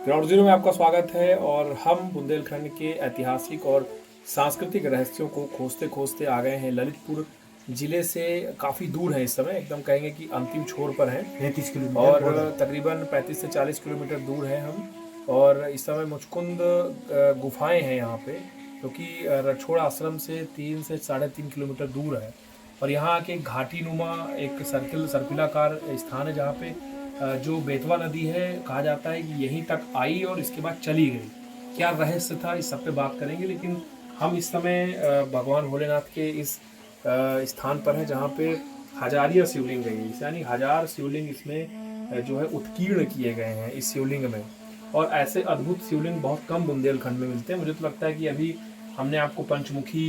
Ground zero में आपका स्वागत है और हम बुंदेलखंड के ऐतिहासिक और सांस्कृतिक रहस्यों को खोजते खोजते आ गए हैं ललितपुर जिले से। काफ़ी दूर है, इस समय एकदम कहेंगे कि अंतिम छोर पर हैं। 35 किलोमीटर और तकरीबन 35 से 40 किलोमीटर दूर है हम। और इस समय मुचकुंद गुफाएं हैं यहाँ पे, क्योंकि रछोड़ आश्रम से 3 से 3.5 किलोमीटर दूर है। और यहाँ आके घाटी नुमा एक सर्पिलाकार स्थान है जहाँ पे जो बेतवा नदी है, कहा जाता है कि यहीं तक आई और इसके बाद चली गई। क्या रहस्य था, इस सब पे बात करेंगे। लेकिन हम इस समय भगवान भोलेनाथ के इस स्थान पर हैं जहाँ पे हजारिया शिवलिंग गई है, यानी 1000 शिवलिंग इसमें जो है उत्कीर्ण किए गए हैं इस शिवलिंग में। और ऐसे अद्भुत शिवलिंग बहुत कम बुंदेलखंड में मिलते हैं। मुझे तो लगता है कि अभी हमने आपको पंचमुखी,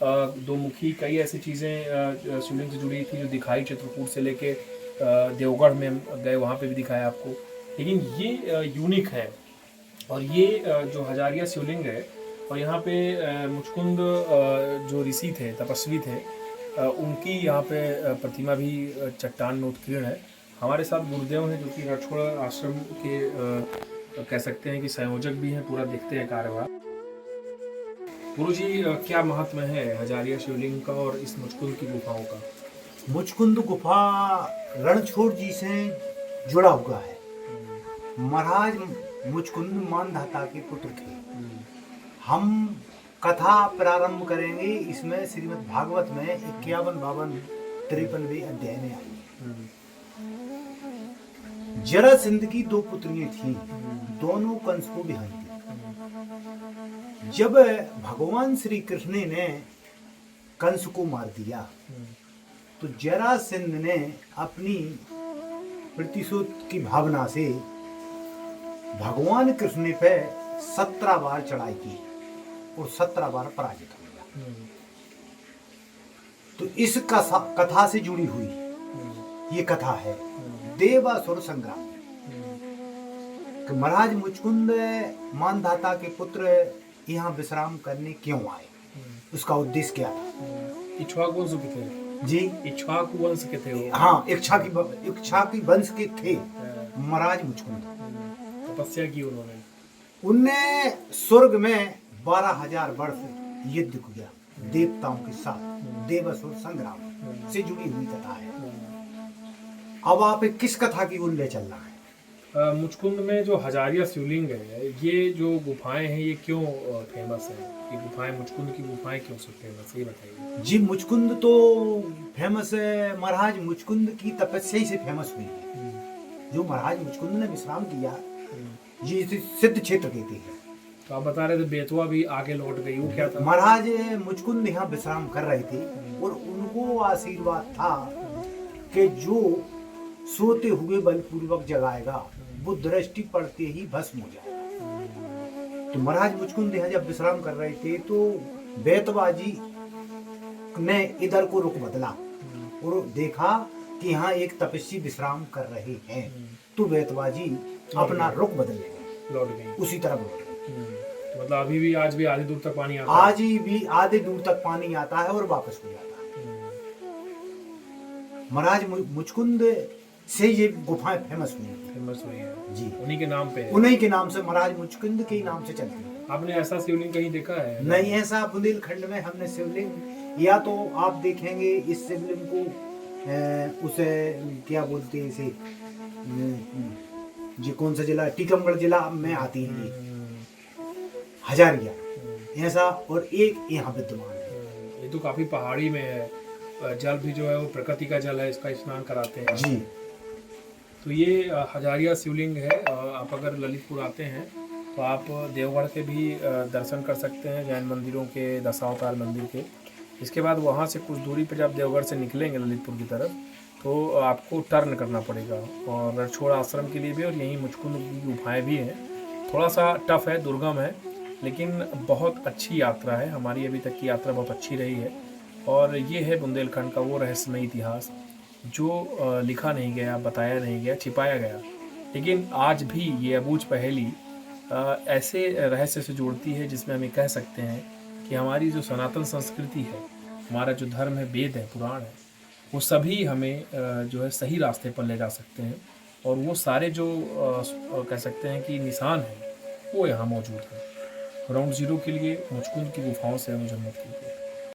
दो मुखी, कई ऐसी चीज़ें शिवलिंग से जुड़ी थी जो दिखाई, चित्रकूट से लेके देवगढ़ में गए वहाँ पे भी दिखाया आपको। लेकिन ये यूनिक है। और ये जो हजारिया शिवलिंग है, और यहाँ पे मुचकुंद जो ऋषि थे, तपस्वी थे, उनकी यहाँ पे प्रतिमा भी चट्टान में उत्कीर्ण है। हमारे साथ गुरुदेव हैं जो कि रछोड़ आश्रम के कह सकते हैं कि संयोजक भी हैं। पूरा देखते हैं कार्यभार। गुरु जी, क्या महत्व है हजारिया शिवलिंग का और इस मुचकुंद की गुफाओं का? मुचकुंद गुफा रणछोड़ जी से जुड़ा हुआ है। महाराज मुचकुंद मानधाता के पुत्र थे। हम कथा प्रारंभ करेंगे इसमें श्रीमद् भागवत में 51, 52, 53वें अध्याय में आई। जरासंध की 2 पुत्रियां थीं, दोनों कंस को बिहाई थी। जब भगवान श्री कृष्ण ने कंस को मार दिया तो जरासंध ने अपनी प्रतिशोध की भावना से भगवान कृष्ण पे 17 बार चढ़ाई की और 17 बार पराजित हो गया। तो इस कथा से जुड़ी हुई ये कथा है देवासुर संग्राम कि महाराज मुचकुंद मानधाता के पुत्र यहाँ विश्राम करने क्यों आए, उसका उद्देश्य क्या था। इक्ष्वाकु वंश के थे जी, इक्ष्वाकु वंश के थे वो। हाँ, इक्ष्वाकु वंश के थे महाराज मुचकुंद। तपस्या की उन्होंने। उनने स्वर्ग में 12,000 वर्ष युद्ध किया देवताओं के साथ। देवासुर संग्राम से जुड़ी हुई कथा है। अब आप किस कथा की ओर ले चल रहा है? मुचकुंद में जो हजारिया शिवलिंग है, ये जो गुफाएं हैं, ये क्यों फेमस है? ये गुफाएं, मुचकुंद की गुफाएं क्यों सब फेमस है, ये बताइए। जी, मुचकुंद तो फेमस है, महाराज मुचकुंद की तपस्या से फेमस हुई है। जो महाराज मुचकुंद ने विश्राम किया, ये सिद्ध क्षेत्र कहते हैं। तो आप बता रहे थे बेतवा भी आगे लौट गई, वो क्या था? महाराज मुचकुंद यहाँ विश्राम कर रहे थे और उनको आशीर्वाद था कि जो सोते हुए बलपूर्वक जगाएगा वो दृष्टि पड़ते ही भस्म हो जाएगा। तो महाराज मुचकुंद यहाँ जब विश्राम कर रहे थे तो बेतवा जी ने इधर को रुख बदला और देखा कि यहाँ एक तपस्वी विश्राम कर रहे हैं। तो बेतवा जी अपना रुख बदलने गए, लौट गए, उसी तरफ लौट गए। तो मतलब अभी भी, आज भी आधे दूर तक पानी आता है। आज भी आधे दूर तक पानी आता है और वापस हो जाता है। महाराज मुचकुंद से ये गुफाएं फेमस हुई है जी। उन्हीं के नाम पे, उन्हीं के नाम से, महाराज मुचकुंद के नाम से चलती है। आपने ऐसा शिवलिंग कहीं देखा है? नहीं, ऐसा बुंदेलखंड में हमने शिवलिंग, या तो आप देखेंगे इस शिवलिंग को उसे क्या बोलते हैं, इसे जी कौन सा जिला, टीकमगढ़ जिला में आती है ये हजारिया, ऐसा। और एक यहाँ विद्यमान है। ये तो काफी पहाड़ी में है। जल भी जो है वो प्रकृति का जल है, इसका स्नान कराते हैं जी। तो ये हजारिया शिवलिंग है। आप अगर ललितपुर आते हैं तो आप देवगढ़ के भी दर्शन कर सकते हैं, जैन मंदिरों के, दशावतार मंदिर के। इसके बाद वहाँ से कुछ दूरी पर जब देवगढ़ से निकलेंगे ललितपुर की तरफ, तो आपको टर्न करना पड़ेगा और रछोड़ आश्रम के लिए भी, और यहीं मुचकुंद की गुफाएँ भी हैं। थोड़ा सा टफ है, दुर्गम है, लेकिन बहुत अच्छी यात्रा है। हमारी अभी तक की यात्रा बहुत अच्छी रही है। और ये है बुंदेलखंड का वो रहस्यमय इतिहास जो लिखा नहीं गया, बताया नहीं गया, छिपाया गया। लेकिन आज भी ये अबूझ पहेली ऐसे रहस्य से जोड़ती है जिसमें हमें कह सकते हैं कि हमारी जो सनातन संस्कृति है, हमारा जो धर्म है, वेद है, पुराण है, वो सभी हमें जो है सही रास्ते पर ले जा सकते हैं। और वो सारे जो कह सकते हैं कि निशान हैं वो यहाँ मौजूद हैं। ग्राउंड ज़ीरो के लिए मुचकुंद की गुफाओं से है मुजम्मद की।